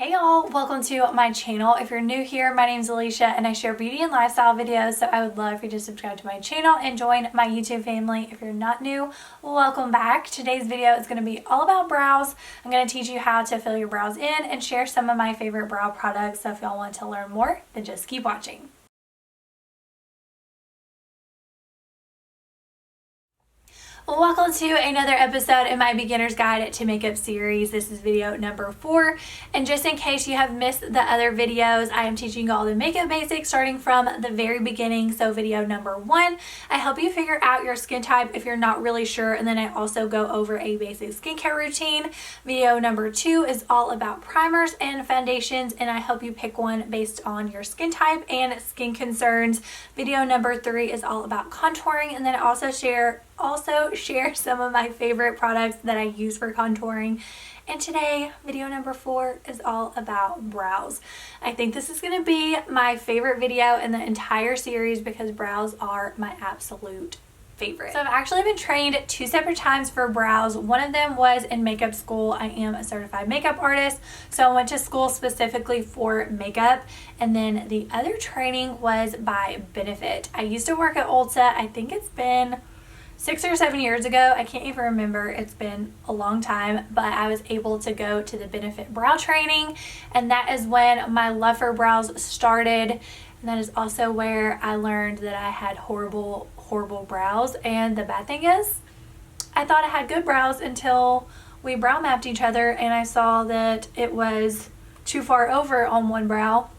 Hey y'all, welcome to my channel. If you're new here, my name is Alicia and I share beauty and lifestyle videos, so I would love for you to subscribe to my channel and join my YouTube family. If you're not new, welcome back. Today's video is going to be all about brows. I'm going to teach you how to fill your brows in and share some of my favorite brow products, so if y'all want to learn more, then just keep watching. Welcome to another episode in my Beginner's Guide to Makeup series. This is video number 4, and just in case you have missed the other videos, I am teaching you all the makeup basics starting from the very beginning. So video number 1, I help you figure out your skin type if you're not really sure, and then I also go over a basic skincare routine. Video number 2 is all about primers and foundations, and I help you pick one based on your skin type and skin concerns. Video number 3 is all about contouring, and then I also share some of my favorite products that I use for contouring. And today, video number 4 is all about brows. I think this is going to be my favorite video in the entire series because brows are my absolute favorite. So I've actually been trained 2 separate times for brows. One of them was in makeup school. I am a certified makeup artist, so I went to school specifically for makeup. And then the other training was by Benefit. I used to work at Ulta. I think it's been 6 or 7 years ago. I can't even remember. It's been a long time, but I was able to go to the Benefit brow training, and that is when my love for brows started. And that is also where I learned that I had horrible brows. And the bad thing is, I thought I had good brows until we brow mapped each other and I saw that it was too far over on one brow.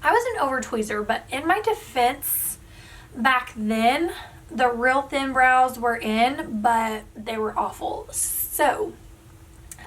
I was an over tweezer, but in my defense, back then, the real thin brows were in, but they were awful. So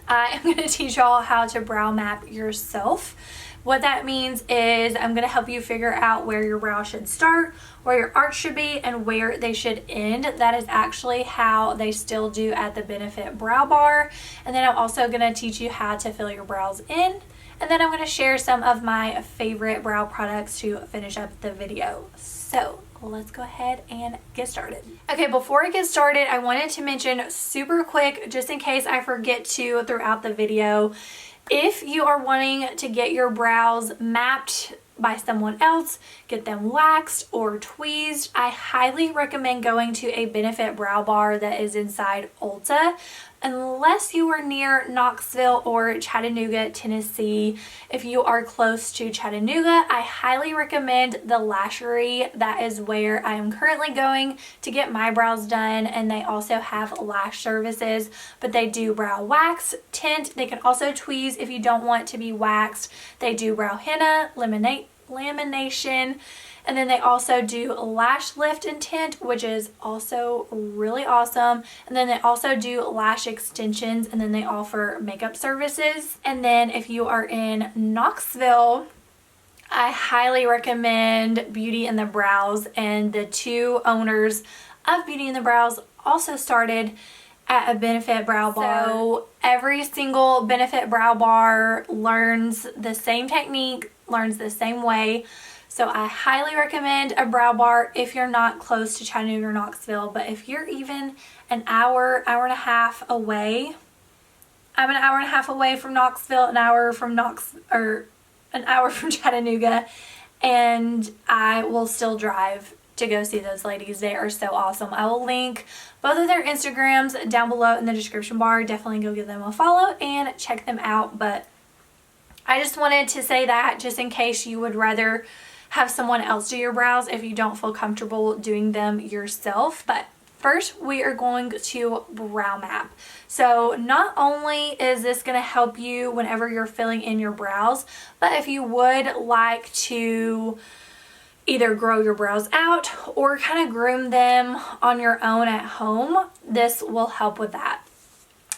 I am going to teach y'all how to brow map yourself. What that means is I'm going to help you figure out where your brow should start, where your arch should be, and where they should end. That is actually how they still do at the Benefit Brow Bar. And then I'm also going to teach you how to fill your brows in. And then I'm going to share some of my favorite brow products to finish up the video. So let's go ahead and get started. Okay, before I get started, I wanted to mention super quick, just in case I forget to throughout the video, if you are wanting to get your brows mapped by someone else, get them waxed or tweezed, I highly recommend going to a Benefit brow bar that is inside Ulta. Unless you are near Knoxville or Chattanooga, Tennessee. If you are close to Chattanooga, I highly recommend the Lashery. That is where I am currently going to get my brows done, and they also have lash services, but they do brow wax, tint. They can also tweeze if you don't want to be waxed. They do brow henna, lamination, and then they also do lash lift and tint, which is also really awesome. And then they also do lash extensions, and then they offer makeup services. And then if you are in Knoxville, I highly recommend Beauty in the Brows, and the 2 owners of Beauty in the Brows also started at a Benefit brow bar. So every single Benefit brow bar learns the same technique, learns the same way. So I highly recommend a brow bar if you're not close to Chattanooga or Knoxville. But if you're even an hour and a half away, I'm an hour and a half away from Knoxville, an hour from Chattanooga, and I will still drive to go see those ladies. They are so awesome. I will link both of their Instagrams down below in the description bar. Definitely go give them a follow and check them out. But I just wanted to say that just in case you would rather have someone else do your brows if you don't feel comfortable doing them yourself. But first, we are going to brow map. So not only is this going to help you whenever you're filling in your brows, but if you would like to either grow your brows out or kind of groom them on your own at home, this will help with that.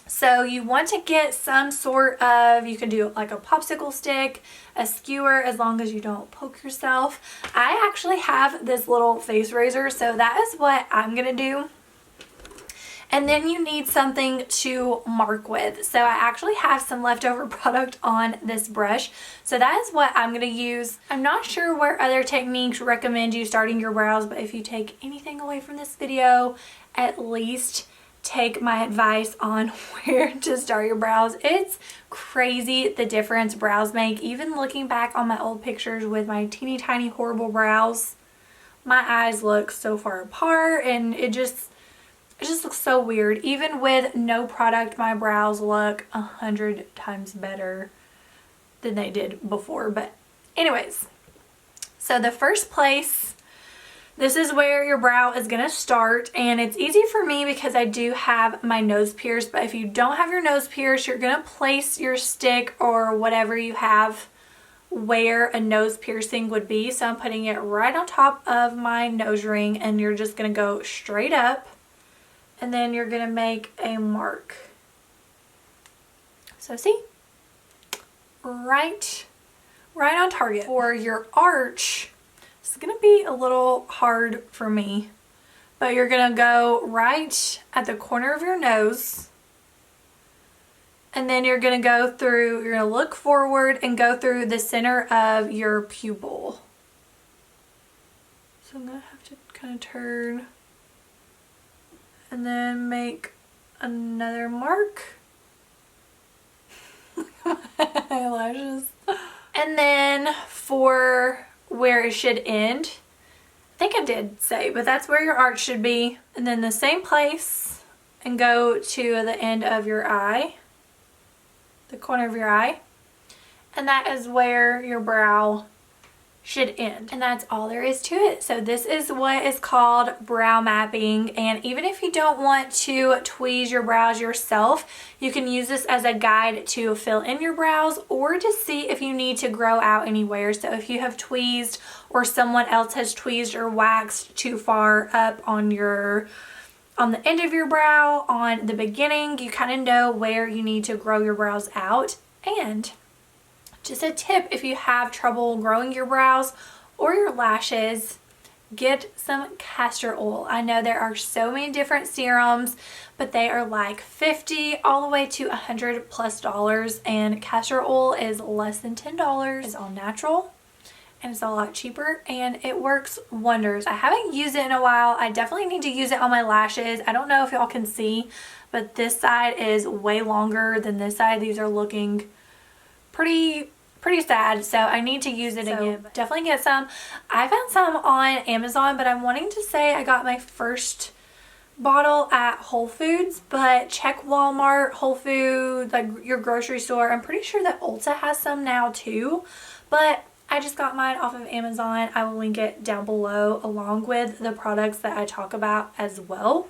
So you want to get some sort of, you can do like a popsicle stick, a skewer, as long as you don't poke yourself. I actually have this little face razor, so that is what I'm going to do. And then you need something to mark with. So I actually have some leftover product on this brush. So that is what I'm going to use. I'm not sure where other techniques recommend you starting your brows, but if you take anything away from this video, at least take my advice on where to start your brows. It's crazy the difference brows make. Even looking back on my old pictures with my teeny tiny horrible brows, my eyes look so far apart, and it just looks so weird. Even with no product, my brows look 100 times better than they did before. But anyways, so the first place, this is where your brow is going to start, and it's easy for me because I do have my nose pierced. But if you don't have your nose pierced, you're going to place your stick or whatever you have where a nose piercing would be. So I'm putting it right on top of my nose ring, and you're just going to go straight up, and then you're going to make a mark. So see, right on target. For your arch, it's going to be a little hard for me, but you're going to go right at the corner of your nose, and then you're going to go through, you're going to look forward and go through the center of your pupil. So I'm going to have to kind of turn and then make another mark. Eyelashes. And then for where it should end, I think I did say, but that's where your arch should be. And then the same place, and go to the end of your eye, the corner of your eye, and that is where your brow should end. And that's all there is to it. So this is what is called brow mapping, and even if you don't want to tweeze your brows yourself, you can use this as a guide to fill in your brows or to see if you need to grow out anywhere. So if you have tweezed, or someone else has tweezed or waxed too far up on the end of your brow, on the beginning, you kind of know where you need to grow your brows out. And just a tip, if you have trouble growing your brows or your lashes, get some castor oil. I know there are so many different serums, but they are like $50 all the way to $100+, and castor oil is less than $10. It's all natural, and it's a lot cheaper, and it works wonders. I haven't used it in a while. I definitely need to use it on my lashes. I don't know if y'all can see, but this side is way longer than this side. These are looking pretty sad, so I need to use it again. But definitely get some. I found some on Amazon, but I'm wanting to say I got my first bottle at Whole Foods, but check Walmart, Whole Foods, like your grocery store. I'm pretty sure that Ulta has some now too, but I just got mine off of Amazon. I will link it down below along with the products that I talk about as well.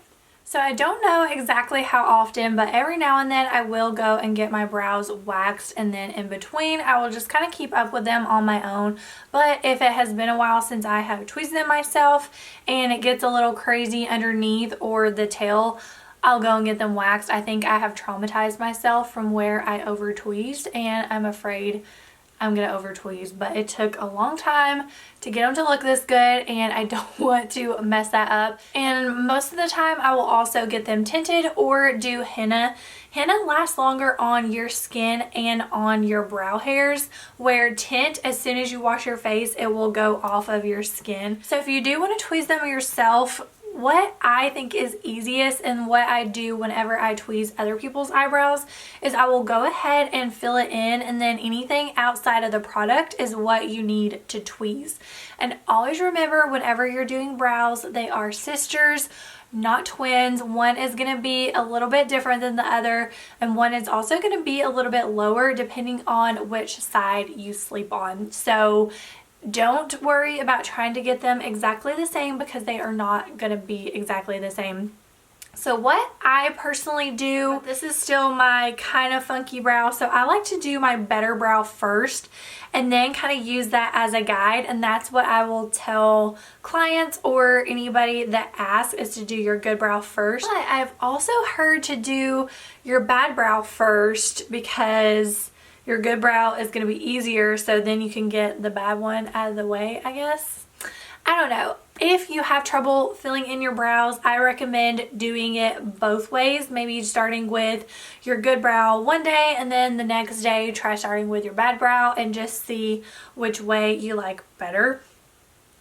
So I don't know exactly how often, but every now and then I will go and get my brows waxed, and then in between I will just kind of keep up with them on my own. But if it has been a while since I have tweezed them myself and it gets a little crazy underneath or the tail, I'll go and get them waxed. I think I have traumatized myself from where I over tweezed, and I'm afraid I'm gonna over tweeze, but it took a long time to get them to look this good, and I don't want to mess that up. And most of the time I will also get them tinted or do henna. Henna lasts longer on your skin and on your brow hairs, where tint, as soon as you wash your face, it will go off of your skin. So if you do want to tweeze them yourself, what I think is easiest and what I do whenever I tweeze other people's eyebrows is I will go ahead and fill it in, and then anything outside of the product is what you need to tweeze. And always remember, whenever you're doing brows, they are sisters, not twins. One is going to be a little bit different than the other, and one is also going to be a little bit lower depending on which side you sleep on. So don't worry about trying to get them exactly the same, because they are not going to be exactly the same. So what I personally do, this is still my kind of funky brow, so I like to do my better brow first and then kind of use that as a guide, and that's what I will tell clients or anybody that asks, is to do your good brow first. But I've also heard to do your bad brow first, because your good brow is going to be easier, so then you can get the bad one out of the way, I guess. I don't know. If you have trouble filling in your brows, I recommend doing it both ways. Maybe starting with your good brow one day, and then the next day try starting with your bad brow, and just see which way you like better.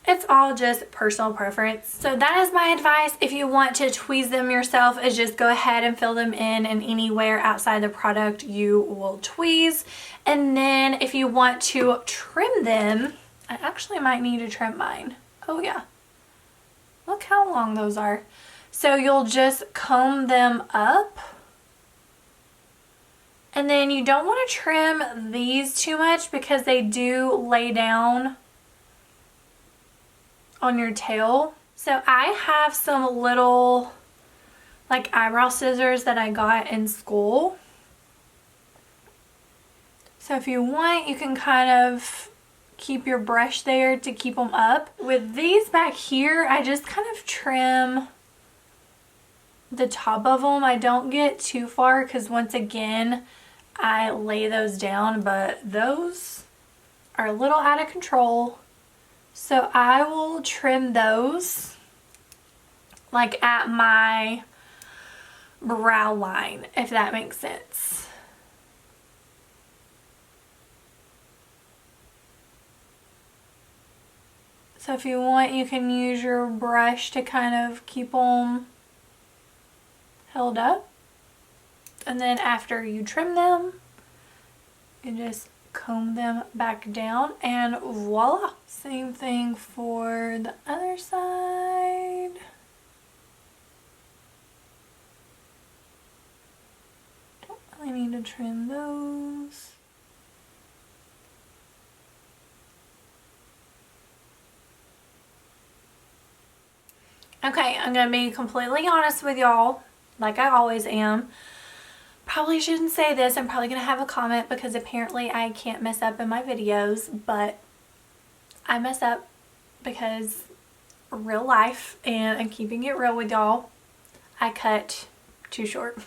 it's all just personal preference. So that is my advice. If you want to tweeze them yourself, is just go ahead and fill them in, and anywhere outside the product you will tweeze. And then if you want to trim them, I actually might need to trim mine. Oh yeah, look how long those are. So you'll just comb them up. And then you don't want to trim these too much because they do lay down on your tail. So I have some little like eyebrow scissors that I got in school. So if you want, you can kind of keep your brush there to keep them up. With these back here, I just kind of trim the top of them. I don't get too far because once again, I lay those down, but those are a little out of control. So I will trim those like at my brow line, if that makes sense. So if you want, you can use your brush to kind of keep them held up. And then after you trim them, you just comb them back down, and voila. Same thing for the other side. Don't really need to trim those. Okay, I'm gonna be completely honest with y'all, like I always am. Probably shouldn't say this. I'm probably going to have a comment because apparently I can't mess up in my videos, but I mess up because real life, and I'm keeping it real with y'all. I cut too short.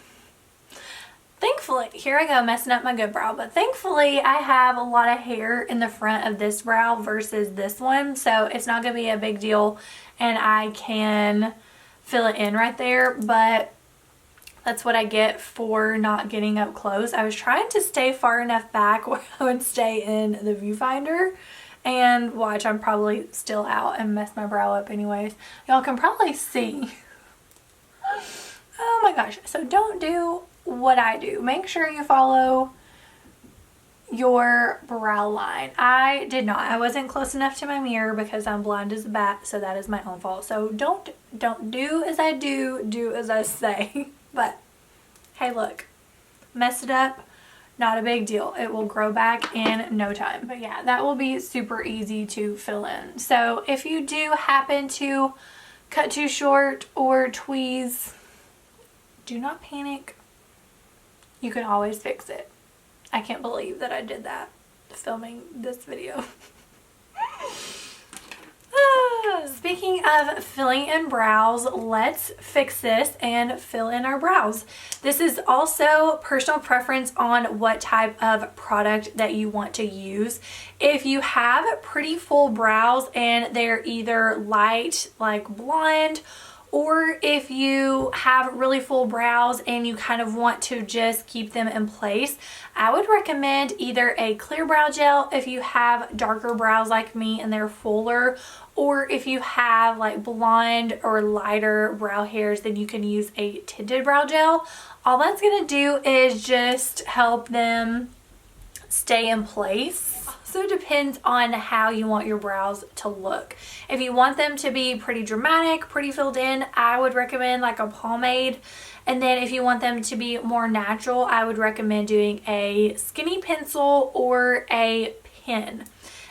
Thankfully, here I go messing up my good brow, but thankfully I have a lot of hair in the front of this brow versus this one, so it's not going to be a big deal and I can fill it in right there, but that's what I get for not getting up close. I was trying to stay far enough back where I would stay in the viewfinder, and watch, I'm probably still out and mess my brow up anyways. Y'all can probably see. Oh my gosh. So don't do what I do. Make sure you follow your brow line. I did not. I wasn't close enough to my mirror because I'm blind as a bat, so that is my own fault. So don't do as I do, do as I say. But hey, look, messed it up, not a big deal. It will grow back in no time. But yeah, that will be super easy to fill in. So if you do happen to cut too short or tweeze, do not panic. You can always fix it. I can't believe that I did that filming this video. Speaking of filling in brows, let's fix this and fill in our brows. This is also personal preference on what type of product that you want to use. If you have pretty full brows and they're either light like blonde, or if you have really full brows and you kind of want to just keep them in place, I would recommend either a clear brow gel if you have darker brows like me and they're fuller, or if you have like blonde or lighter brow hairs, then you can use a tinted brow gel. All that's gonna do is just help them stay in place. So it depends on how you want your brows to look. If you want them to be pretty dramatic, pretty filled in, I would recommend like a pomade. And then if you want them to be more natural, I would recommend doing a skinny pencil or a pen.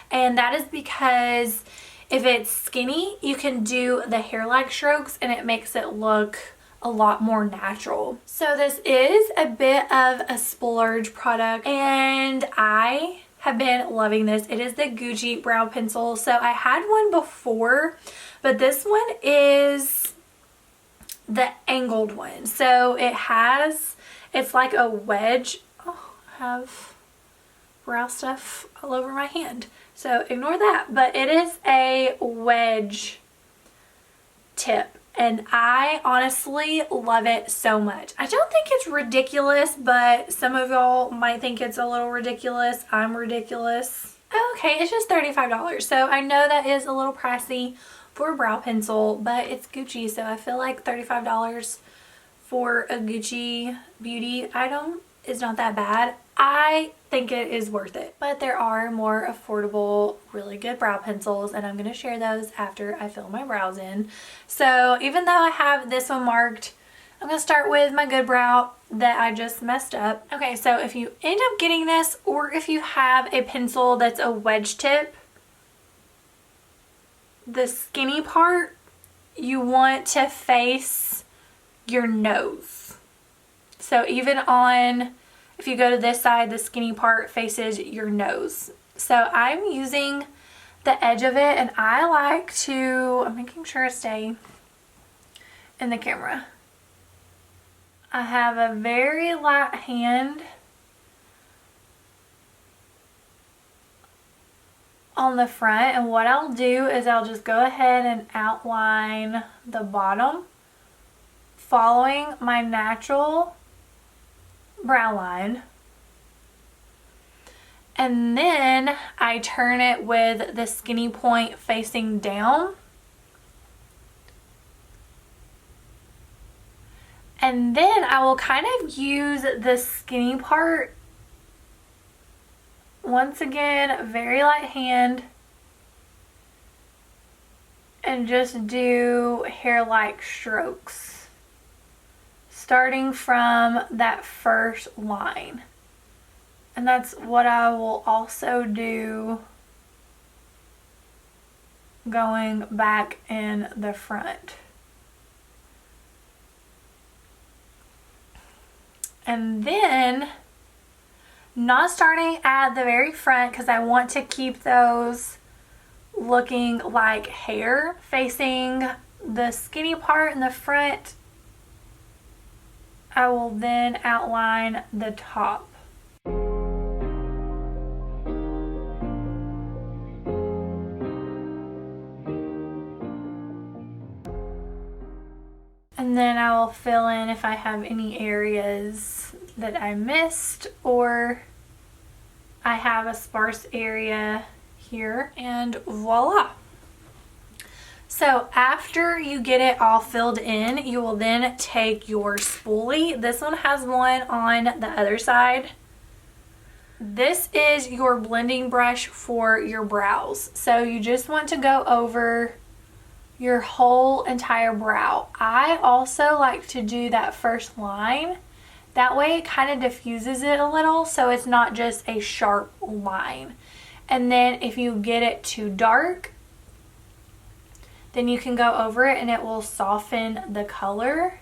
And that is because if it's skinny, you can do the hair-like strokes and it makes it look a lot more natural. So this is a bit of a splurge product and I have been loving this. It is the Gucci brow pencil. So I had one before, but this one is the angled one. So it's like a wedge. Oh, I have brow stuff all over my hand, so ignore that. But it is a wedge tip. And I honestly love it so much. I don't think it's ridiculous, but some of y'all might think it's a little ridiculous. I'm ridiculous. okay. It's just $35. So I know that is a little pricey for a brow pencil, but it's Gucci, so I feel like $35 for a Gucci beauty item is not that bad. I think it is worth it. But there are more affordable, really good brow pencils, and I'm going to share those after I fill my brows in. So even though I have this one marked, I'm going to start with my good brow that I just messed up. Okay, so if you end up getting this, or if you have a pencil that's a wedge tip, the skinny part, you want to face your nose. So even on, if you go to this side, the skinny part faces your nose. So I'm using the edge of it, and I like to, I'm making sure I stay in the camera. I have a very light hand on the front, and what I'll do is I'll just go ahead and outline the bottom following my natural brow line, and then I turn it with the skinny point facing down, and then I will kind of use the skinny part. Once again, very light hand, and just do hair-like strokes, starting from that first line. And that's what I will also do going back in the front. And then, not starting at the very front because I want to keep those looking like hair facing the skinny part in the front, I will then outline the top. And then I will fill in if I have any areas that I missed, or I have a sparse area here, and voila. So after you get it all filled in, you will then take your spoolie. This one has one on the other side. This is your blending brush for your brows. So you just want to go over your whole entire brow. I also like to do that first line. That way it kind of diffuses it a little, so it's not just a sharp line. And then if you get it too dark, then you can go over it and it will soften the color.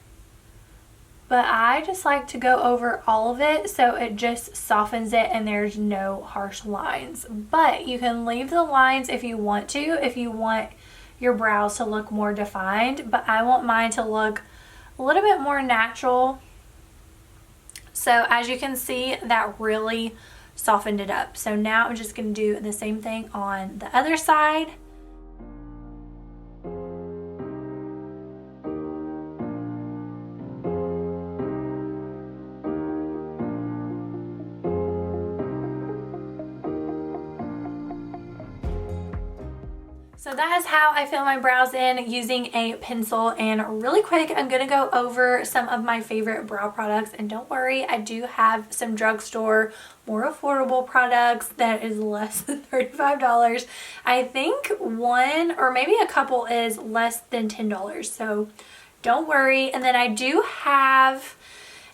But I just like to go over all of it so it just softens it and there's no harsh lines. But you can leave the lines if you want to, if you want your brows to look more defined. But I want mine to look a little bit more natural. So as you can see, that really softened it up. So now I'm just going to do the same thing on the other side. So that is how I fill my brows in using a pencil, and really quick I'm going to go over some of my favorite brow products. And don't worry, I do have some drugstore more affordable products that is less than $35. I think one or maybe a couple is less than $10, so don't worry. And then I do have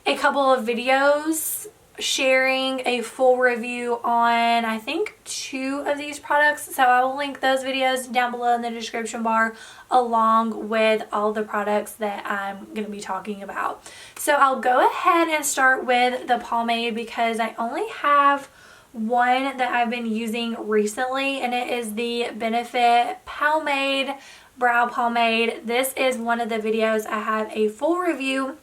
a couple of videos sharing a full review on I think 2 of these products, so I will link those videos down below in the description bar along with all the products that I'm going to be talking about. So I'll go ahead and start with the Pomade because I only have one that I've been using recently, and it is the Benefit Palmade Brow Pomade. This is one of the videos I have a full review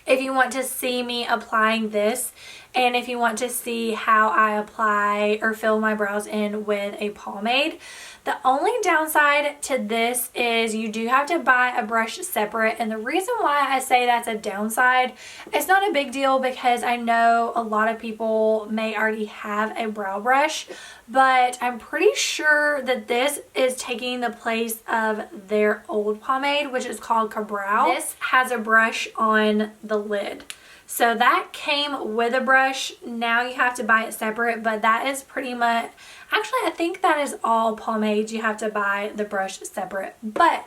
if you want to see me applying this and if you want to see how I apply or fill my brows in with a pomade. The only downside to this is you do have to buy a brush separate, and the reason why I say that's a downside, it's not a big deal because I know a lot of people may already have a brow brush, but I'm pretty sure that this is taking the place of their old pomade, which is called Eyebrow. This has a brush on the lid. So that came with a brush. Now you have to buy it separate, but that is pretty much, actually I think that is all pomades. You have to buy the brush separate. But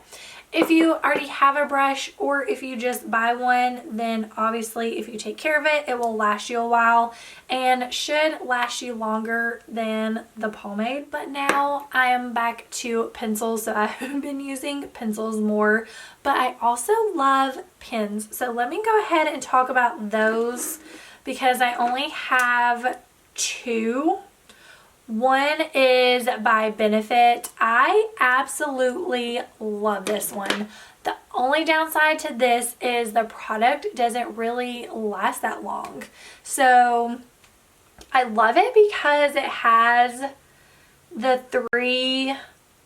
if you already have a brush, or if you just buy one, then obviously if you take care of it, it will last you a while and should last you longer than the pomade. But now I am back to pencils, so I've been using pencils more, but I also love pens. So let me go ahead and talk about those because I only have two. One is by Benefit. I absolutely love this one. The only downside to this is the product doesn't really last that long. So I love it because it has the 3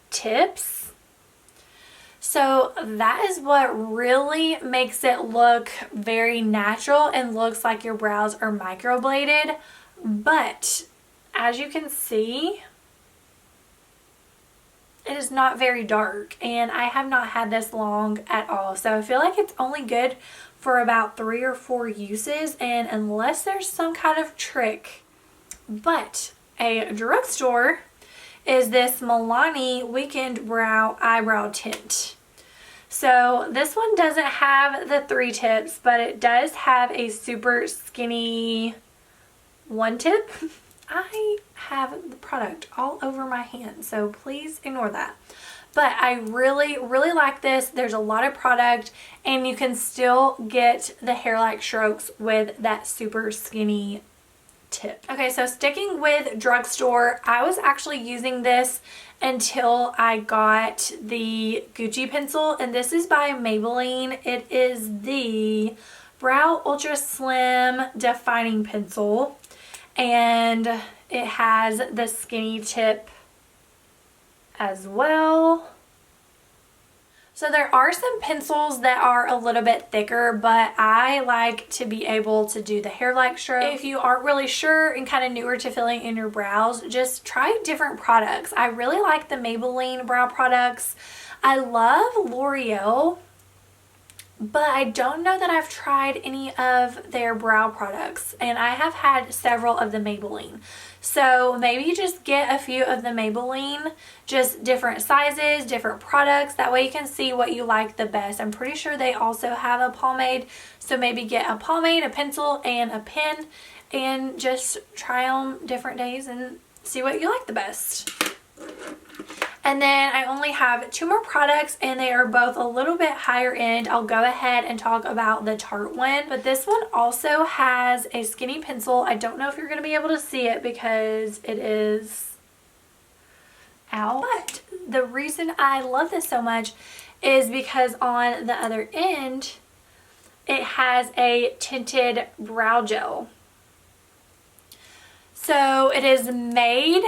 tips. So that is what really makes it look very natural and looks like your brows are microbladed. But as you can see, it is not very dark, and I have not had this long at all. So I feel like it's only good for about 3 or 4 uses, and unless there's some kind of trick. But a drugstore is this Milani Weekend Brow Eyebrow Tint. So this one doesn't have the 3 tips, but it does have a super skinny 1 tip. I have the product all over my hand, so please ignore that. But I really like this. There's a lot of product, and you can still get the hair-like strokes with that super skinny tip. Okay, so sticking with drugstore, I was actually using this until I got the Gucci pencil, and this is by Maybelline. It is the Brow Ultra Slim Defining Pencil, and it has the skinny tip as well. So there are some pencils that are a little bit thicker, but I like to be able to do the hair-like stroke. If you aren't really sure and kind of newer to filling in your brows, just try different products. I really like the Maybelline brow products. I love L'Oreal, but I don't know that I've tried any of their brow products, and I have had several of the Maybelline. So maybe just get a few of the Maybelline, just different sizes, different products. That way you can see what you like the best. I'm pretty sure they also have a pomade, so maybe get a pomade, a pencil, and a pen, and just try them different days and see what you like the best. And then I only have 2 more products, and they are both a little bit higher end. I'll go ahead and talk about the Tarte one, but this one also has a skinny pencil. I don't know if you're going to be able to see it because it is out. But the reason I love this so much is because on the other end, it has a tinted brow gel. So it is made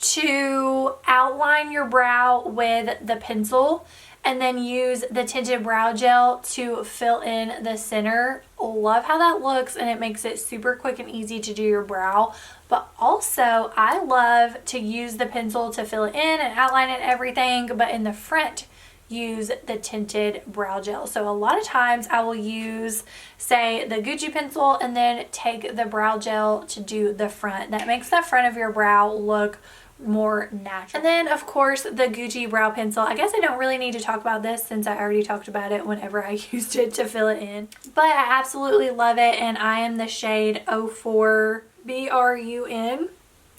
to outline your brow with the pencil and then use the tinted brow gel to fill in the center. Love how that looks, and it makes it super quick and easy to do your brow. But also I love to use the pencil to fill it in and outline it and everything, but in the front use the tinted brow gel. So a lot of times I will use, say, the Gucci pencil and then take the brow gel to do the front. That makes the front of your brow look more natural. And then of course the Gucci brow pencil. I guess I don't really need to talk about this since I already talked about it whenever I used it to fill it in. But I absolutely love it, and I am the shade 04 BRUN,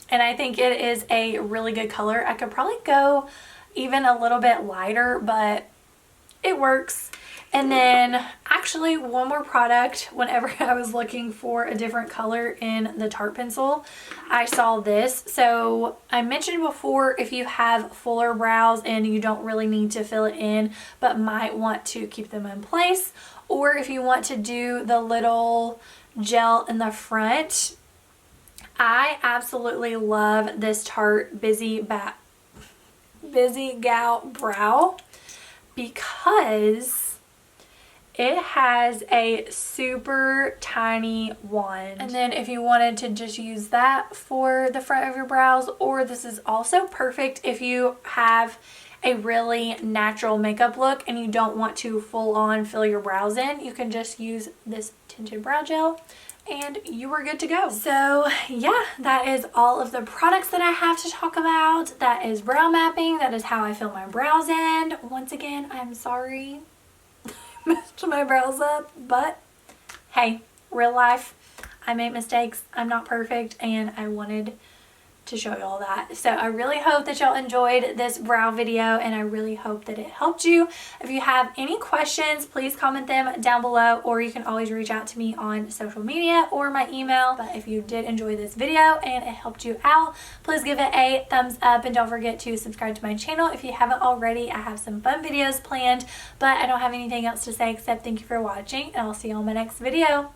and I think it is a really good color. I could probably go even a little bit lighter, but it works. And then actually one more product, whenever I was looking for a different color in the Tarte pencil, I saw this. So I mentioned before, if you have fuller brows and you don't really need to fill it in but might want to keep them in place, or if you want to do the little gel in the front, I absolutely love this Tarte Busy Gal Brow because it has a super tiny wand. And then if you wanted to just use that for the front of your brows, or this is also perfect if you have a really natural makeup look and you don't want to full on fill your brows in, you can just use this tinted brow gel and you are good to go. So yeah, that is all of the products that I have to talk about. That is brow mapping. That is how I fill my brows in. Once again, I'm sorry messed my brows up, but hey, real life, I make mistakes. I'm not perfect, and I wanted to show you all that. So I really hope that y'all enjoyed this brow video, and I really hope that it helped you. If you have any questions, please comment them down below, or you can always reach out to me on social media or my email. But if you did enjoy this video and it helped you out, please give it a thumbs up, and don't forget to subscribe to my channel if you haven't already. I have some fun videos planned, but I don't have anything else to say except thank you for watching, and I'll see you on my next video.